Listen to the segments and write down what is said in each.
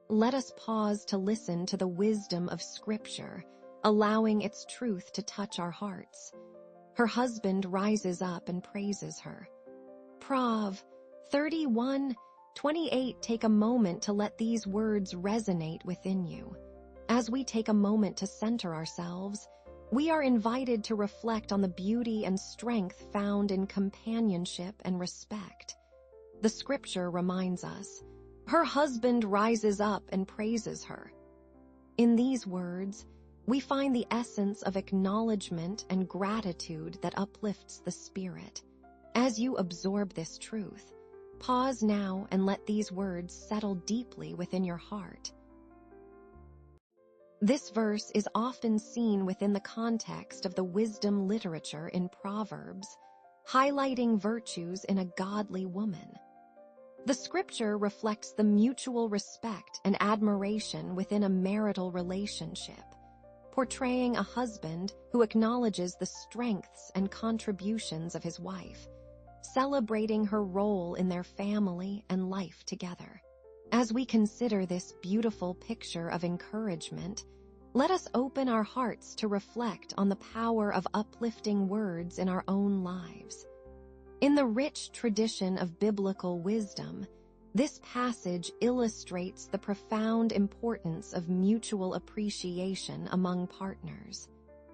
let us pause to listen to the wisdom of Scripture, allowing its truth to touch our hearts. Her husband rises up and praises her. Prov 31:28. Take a moment to let these words resonate within you. As we take a moment to center ourselves, we are invited to reflect on the beauty and strength found in companionship and respect. The Scripture reminds us, her husband rises up and praises her. In these words, we find the essence of acknowledgement and gratitude that uplifts the spirit. As you absorb this truth, pause now and let these words settle deeply within your heart. This verse is often seen within the context of the wisdom literature in Proverbs, highlighting virtues in a godly woman. The Scripture reflects the mutual respect and admiration within a marital relationship, portraying a husband who acknowledges the strengths and contributions of his wife, celebrating her role in their family and life together. As we consider this beautiful picture of encouragement, let us open our hearts to reflect on the power of uplifting words in our own lives. In the rich tradition of biblical wisdom, this passage illustrates the profound importance of mutual appreciation among partners.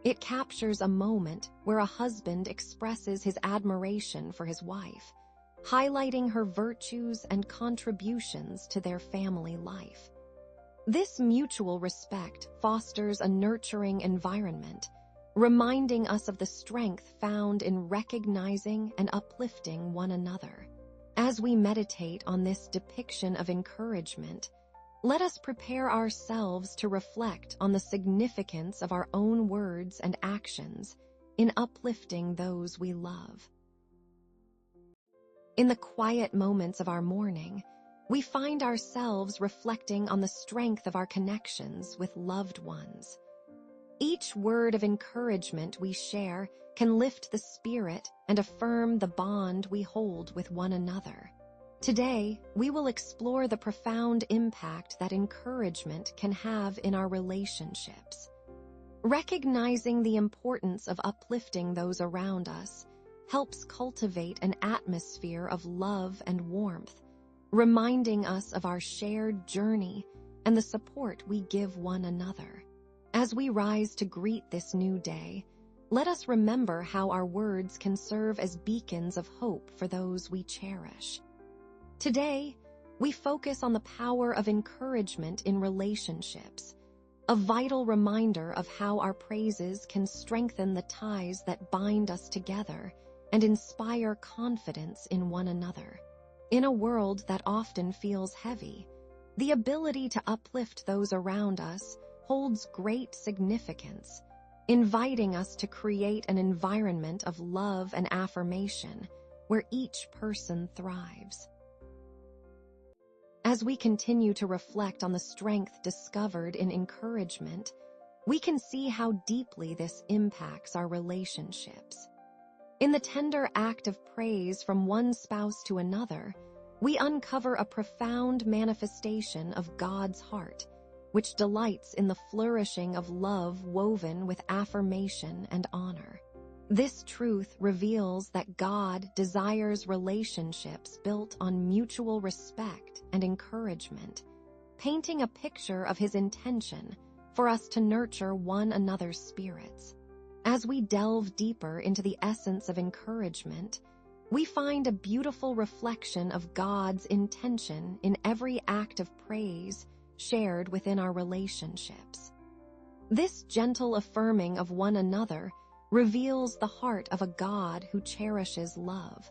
It captures a moment where a husband expresses his admiration for his wife, highlighting her virtues and contributions to their family life. This mutual respect fosters a nurturing environment, reminding us of the strength found in recognizing and uplifting one another. As we meditate on this depiction of encouragement, let us prepare ourselves to reflect on the significance of our own words and actions in uplifting those we love. In the quiet moments of our morning, we find ourselves reflecting on the strength of our connections with loved ones. Each word of encouragement we share can lift the spirit and affirm the bond we hold with one another. Today, we will explore the profound impact that encouragement can have in our relationships. Recognizing the importance of uplifting those around us helps cultivate an atmosphere of love and warmth, reminding us of our shared journey and the support we give one another. As we rise to greet this new day, let us remember how our words can serve as beacons of hope for those we cherish. Today, we focus on the power of encouragement in relationships, a vital reminder of how our praises can strengthen the ties that bind us together and inspire confidence in one another. In a world that often feels heavy, the ability to uplift those around us holds great significance, inviting us to create an environment of love and affirmation where each person thrives. As we continue to reflect on the strength discovered in encouragement, we can see how deeply this impacts our relationships. In the tender act of praise from one spouse to another, we uncover a profound manifestation of God's heart, which delights in the flourishing of love woven with affirmation and honor. This truth reveals that God desires relationships built on mutual respect and encouragement, painting a picture of His intention for us to nurture one another's spirits. As we delve deeper into the essence of encouragement, we find a beautiful reflection of God's intention in every act of praise shared within our relationships. This gentle affirming of one another reveals the heart of a God who cherishes love,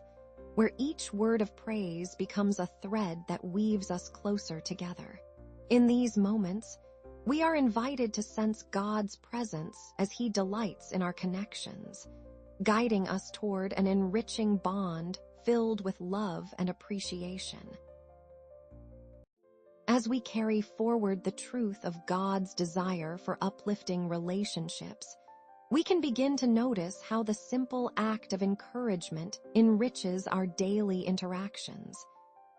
where each word of praise becomes a thread that weaves us closer together. In these moments, we are invited to sense God's presence as He delights in our connections, guiding us toward an enriching bond filled with love and appreciation. As we carry forward the truth of God's desire for uplifting relationships, we can begin to notice how the simple act of encouragement enriches our daily interactions,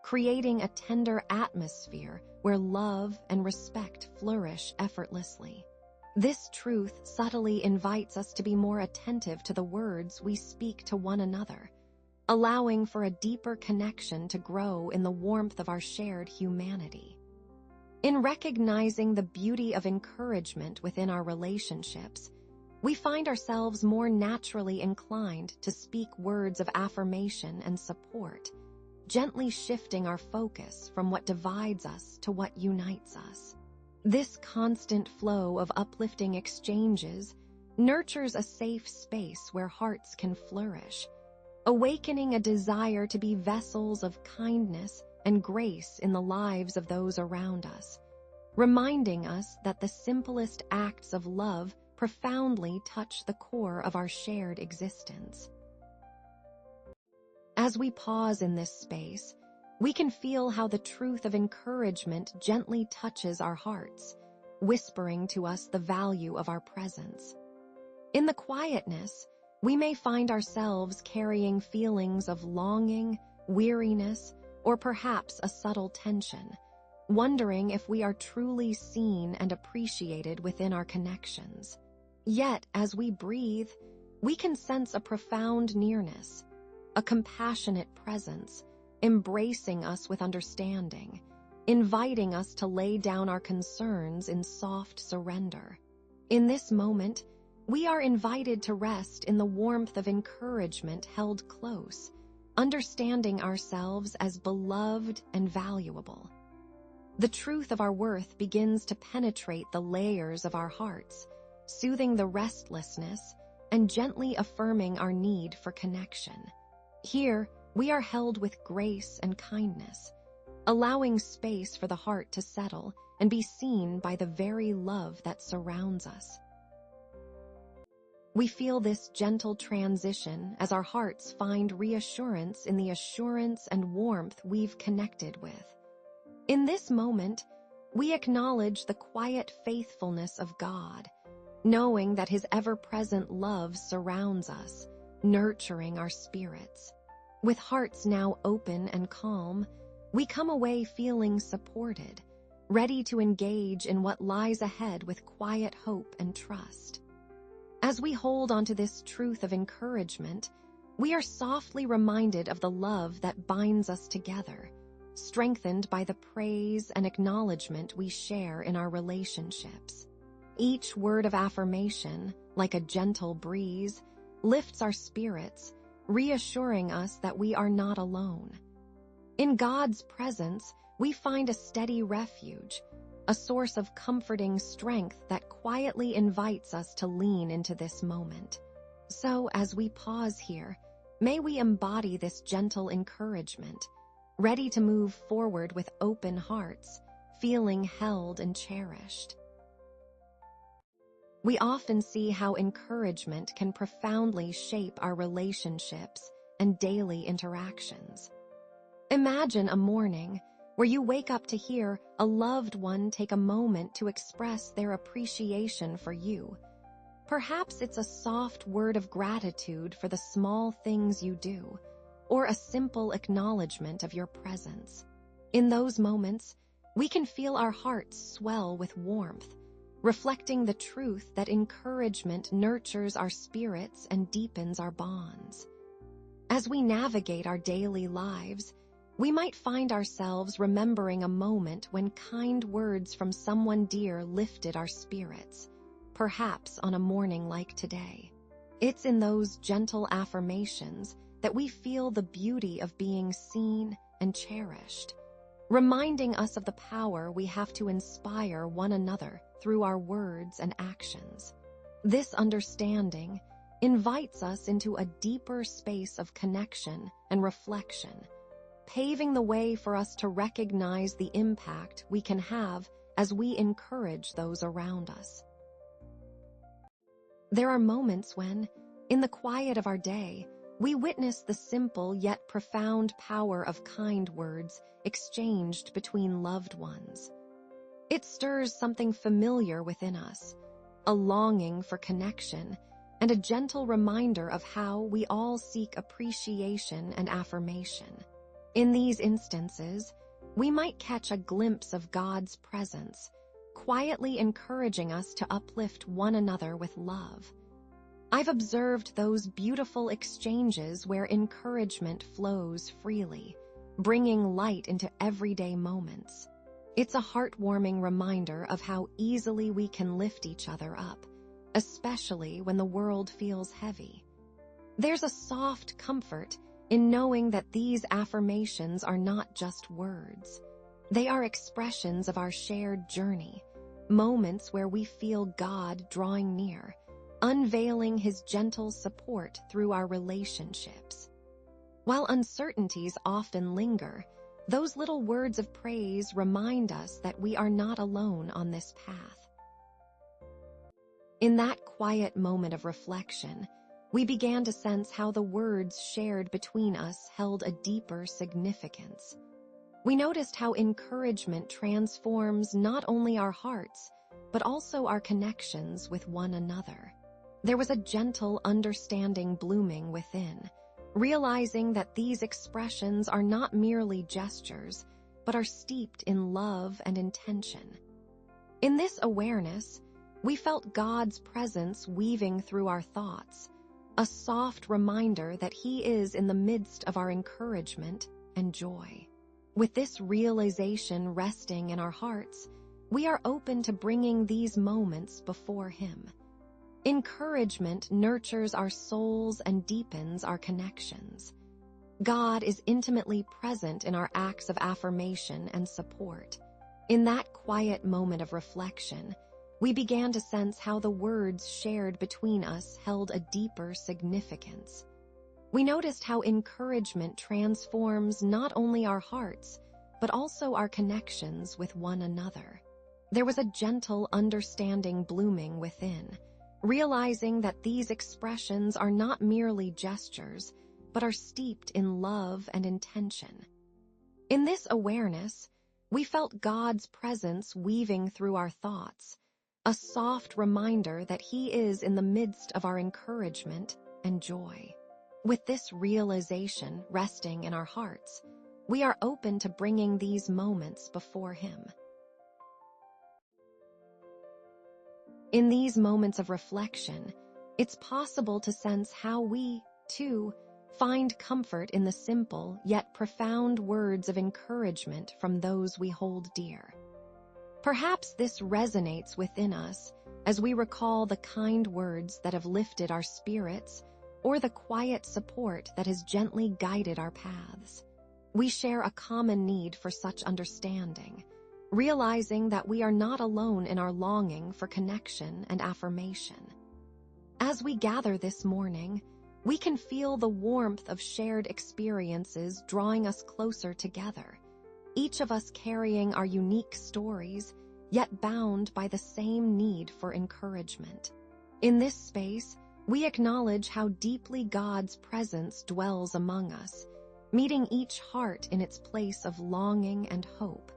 creating a tender atmosphere where love and respect flourish effortlessly. This truth subtly invites us to be more attentive to the words we speak to one another, allowing for a deeper connection to grow in the warmth of our shared humanity. In recognizing the beauty of encouragement within our relationships, we find ourselves more naturally inclined to speak words of affirmation and support, gently shifting our focus from what divides us to what unites us. This constant flow of uplifting exchanges nurtures a safe space where hearts can flourish, awakening a desire to be vessels of kindness and grace in the lives of those around us, reminding us that the simplest acts of love profoundly touch the core of our shared existence. As we pause in this space, we can feel how the truth of encouragement gently touches our hearts, whispering to us the value of our presence. In the quietness, we may find ourselves carrying feelings of longing, weariness, or perhaps a subtle tension, wondering if we are truly seen and appreciated within our connections. Yet, as we breathe, we can sense a profound nearness, a compassionate presence, embracing us with understanding, inviting us to lay down our concerns in soft surrender. In this moment, we are invited to rest in the warmth of encouragement held close, understanding ourselves as beloved and valuable. The truth of our worth begins to penetrate the layers of our hearts, soothing the restlessness and gently affirming our need for connection. Here, we are held with grace and kindness, allowing space for the heart to settle and be seen by the very love that surrounds us. We feel this gentle transition as our hearts find reassurance in the assurance and warmth we've connected with. In this moment, we acknowledge the quiet faithfulness of God, knowing that His ever-present love surrounds us, nurturing our spirits. With hearts now open and calm, we come away feeling supported, ready to engage in what lies ahead with quiet hope and trust. As we hold onto this truth of encouragement, we are softly reminded of the love that binds us together, strengthened by the praise and acknowledgement we share in our relationships. Each word of affirmation, like a gentle breeze, lifts our spirits, reassuring us that we are not alone. In God's presence, we find a steady refuge, a source of comforting strength that quietly invites us to lean into this moment. So, as we pause here, may we embody this gentle encouragement, ready to move forward with open hearts, feeling held and cherished. We often see how encouragement can profoundly shape our relationships and daily interactions. Imagine a morning where you wake up to hear a loved one take a moment to express their appreciation for you. Perhaps it's a soft word of gratitude for the small things you do, or a simple acknowledgement of your presence. In those moments, we can feel our hearts swell with warmth, reflecting the truth that encouragement nurtures our spirits and deepens our bonds. As we navigate our daily lives, we might find ourselves remembering a moment when kind words from someone dear lifted our spirits, perhaps on a morning like today. It's in those gentle affirmations that we feel the beauty of being seen and cherished, reminding us of the power we have to inspire one another through our words and actions. This understanding invites us into a deeper space of connection and reflection, paving the way for us to recognize the impact we can have as we encourage those around us. There are moments when, in the quiet of our day, we witness the simple yet profound power of kind words exchanged between loved ones. It stirs something familiar within us, a longing for connection, and a gentle reminder of how we all seek appreciation and affirmation. In these instances, we might catch a glimpse of God's presence, quietly encouraging us to uplift one another with love. I've observed those beautiful exchanges where encouragement flows freely, bringing light into everyday moments. It's a heartwarming reminder of how easily we can lift each other up, especially when the world feels heavy. There's a soft comfort in knowing that these affirmations are not just words. They are expressions of our shared journey, moments where we feel God drawing near, unveiling His gentle support through our relationships. While uncertainties often linger, those little words of praise remind us that we are not alone on this path. In that quiet moment of reflection, we began to sense how the words shared between us held a deeper significance. We noticed how encouragement transforms not only our hearts, but also our connections with one another. There was a gentle understanding blooming within, realizing that these expressions are not merely gestures, but are steeped in love and intention. In this awareness, we felt God's presence weaving through our thoughts, a soft reminder that He is in the midst of our encouragement and joy. With this realization resting in our hearts, we are open to bringing these moments before Him. Encouragement nurtures our souls and deepens our connections. God is intimately present in our acts of affirmation and support. In that quiet moment of reflection, we began to sense how the words shared between us held a deeper significance. We noticed how encouragement transforms not only our hearts, but also our connections with one another. There was a gentle understanding blooming within, realizing that these expressions are not merely gestures, but are steeped in love and intention. In this awareness, we felt God's presence weaving through our thoughts, a soft reminder that He is in the midst of our encouragement and joy. With this realization resting in our hearts, we are open to bringing these moments before Him. In these moments of reflection, it's possible to sense how we, too, find comfort in the simple yet profound words of encouragement from those we hold dear. Perhaps this resonates within us as we recall the kind words that have lifted our spirits or the quiet support that has gently guided our paths. We share a common need for such understanding, realizing that we are not alone in our longing for connection and affirmation. As we gather this morning, we can feel the warmth of shared experiences drawing us closer together, each of us carrying our unique stories, yet bound by the same need for encouragement. In this space, we acknowledge how deeply God's presence dwells among us, meeting each heart in its place of longing and hope.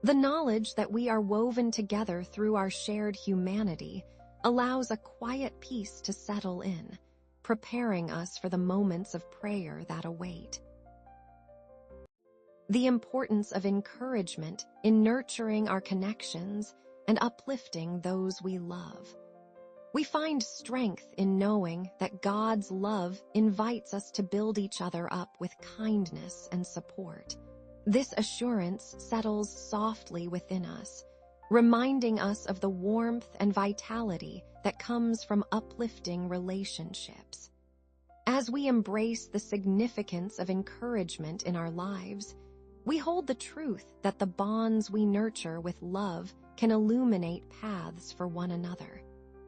The knowledge that we are woven together through our shared humanity allows a quiet peace to settle in, preparing us for the moments of prayer that await. The importance of encouragement in nurturing our connections and uplifting those we love. We find strength in knowing that God's love invites us to build each other up with kindness and support. This assurance settles softly within us, reminding us of the warmth and vitality that comes from uplifting relationships. As we embrace the significance of encouragement in our lives, we hold the truth that the bonds we nurture with love can illuminate paths for one another.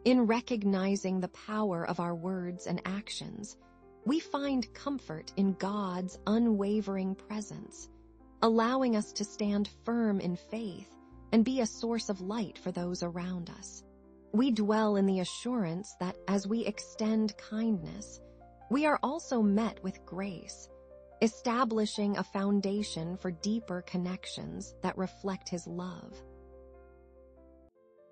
In recognizing the power of our words and actions, we find comfort in God's unwavering presence, allowing us to stand firm in faith and be a source of light for those around us. We dwell in the assurance that as we extend kindness, we are also met with grace, establishing a foundation for deeper connections that reflect His love.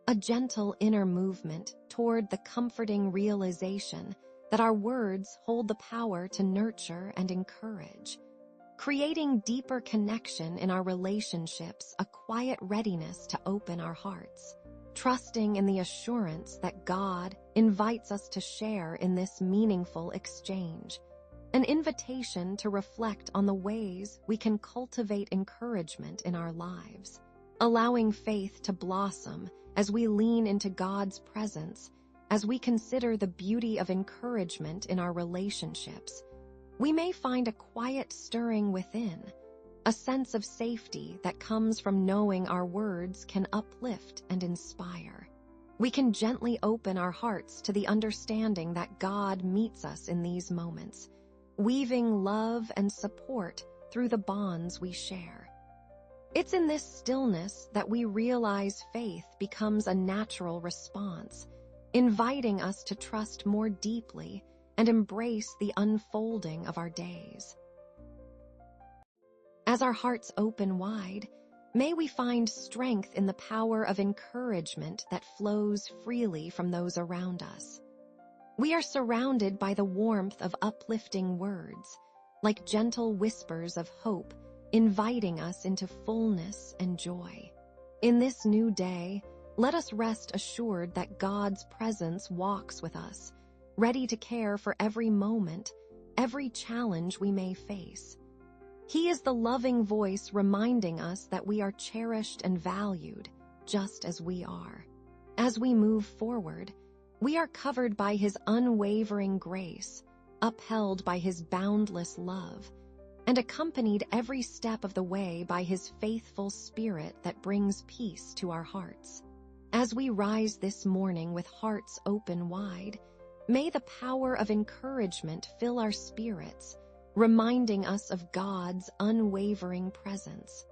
A gentle inner movement toward the comforting realization that our words hold the power to nurture and encourage. creating deeper connection in our relationships, a quiet readiness to open our hearts, trusting in the assurance that God invites us to share in this meaningful exchange, an invitation to reflect on the ways we can cultivate encouragement in our lives, allowing faith to blossom as we lean into God's presence, as we consider the beauty of encouragement in our relationships. We may find a quiet stirring within, a sense of safety that comes from knowing our words can uplift and inspire. We can gently open our hearts to the understanding that God meets us in these moments, weaving love and support through the bonds we share. It's in this stillness that we realize faith becomes a natural response, inviting us to trust more deeply and embrace the unfolding of our days. As our hearts open wide, may we find strength in the power of encouragement that flows freely from those around us. We are surrounded by the warmth of uplifting words, like gentle whispers of hope, inviting us into fullness and joy. In this new day, let us rest assured that God's presence walks with us, ready to care for every moment, every challenge we may face. He is the loving voice reminding us that we are cherished and valued, just as we are. As we move forward, we are covered by His unwavering grace, upheld by His boundless love, and accompanied every step of the way by His faithful Spirit that brings peace to our hearts. As we rise this morning with hearts open wide, may the power of encouragement fill our spirits, reminding us of God's unwavering presence.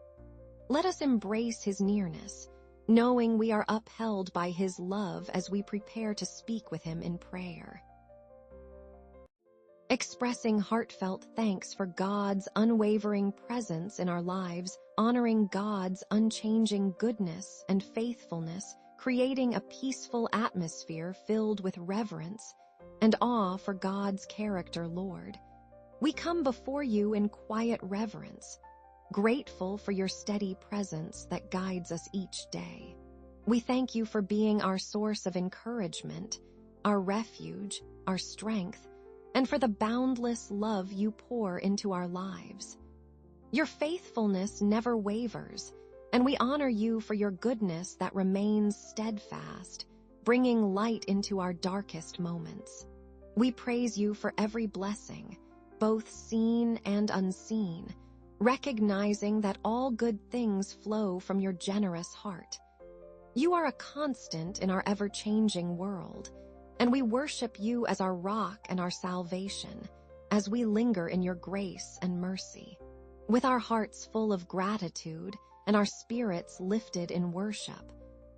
Let us embrace His nearness, knowing we are upheld by His love as we prepare to speak with Him in prayer. Expressing heartfelt thanks for God's unwavering presence in our lives, honoring God's unchanging goodness and faithfulness, creating a peaceful atmosphere filled with reverence and awe for God's character, Lord. We come before you in quiet reverence, grateful for your steady presence that guides us each day. We thank you for being our source of encouragement, our refuge, our strength, and for the boundless love you pour into our lives. Your faithfulness never wavers, and we honor you for your goodness that remains steadfast, bringing light into our darkest moments. We praise you for every blessing, both seen and unseen, recognizing that all good things flow from your generous heart. You are a constant in our ever-changing world, and we worship you as our rock and our salvation, as we linger in your grace and mercy. With our hearts full of gratitude and our spirits lifted in worship,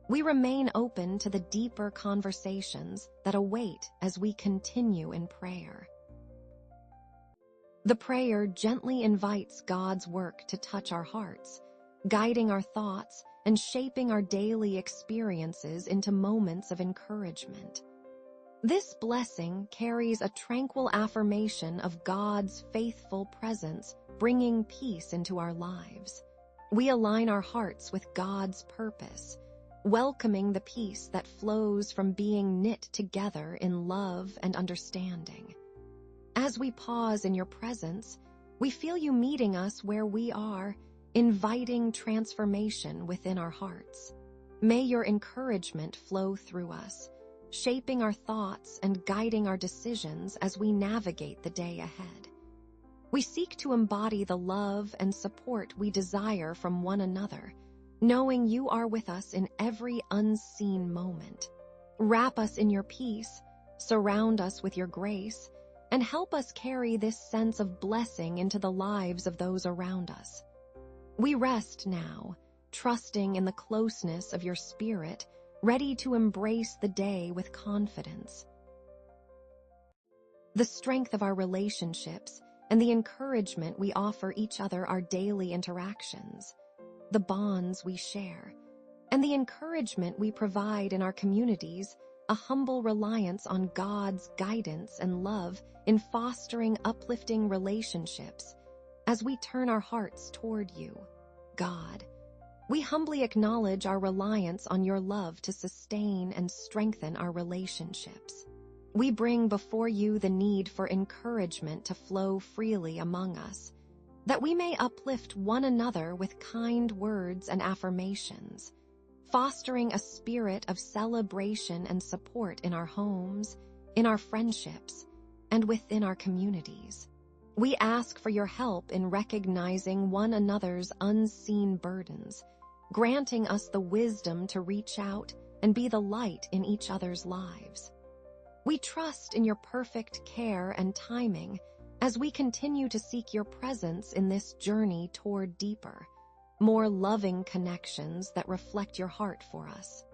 we remain open to the deeper conversations that await as we continue in prayer. The prayer gently invites God's work to touch our hearts, guiding our thoughts and shaping our daily experiences into moments of encouragement. This blessing carries a tranquil affirmation of God's faithful presence, bringing peace into our lives. We align our hearts with God's purpose, welcoming the peace that flows from being knit together in love and understanding. As we pause in your presence, we feel you meeting us where we are, inviting transformation within our hearts. May your encouragement flow through us, shaping our thoughts and guiding our decisions as we navigate the day ahead. We seek to embody the love and support we desire from one another, knowing you are with us in every unseen moment. Wrap us in your peace, surround us with your grace, and help us carry this sense of blessing into the lives of those around us. We rest now, trusting in the closeness of your Spirit, ready to embrace the day with confidence. The strength of our relationships and the encouragement we offer each other our daily interactions, the bonds we share, and the encouragement we provide in our communities, a humble reliance on God's guidance and love in fostering uplifting relationships. as we turn our hearts toward you, God. We humbly acknowledge our reliance on your love to sustain and strengthen our relationships. We bring before you the need for encouragement to flow freely among us, that we may uplift one another with kind words and affirmations, fostering a spirit of celebration and support in our homes, in our friendships, and within our communities. We ask for your help in recognizing one another's unseen burdens, granting us the wisdom to reach out and be the light in each other's lives. We trust in your perfect care and timing as we continue to seek your presence in this journey toward deeper, more loving connections that reflect your heart for us.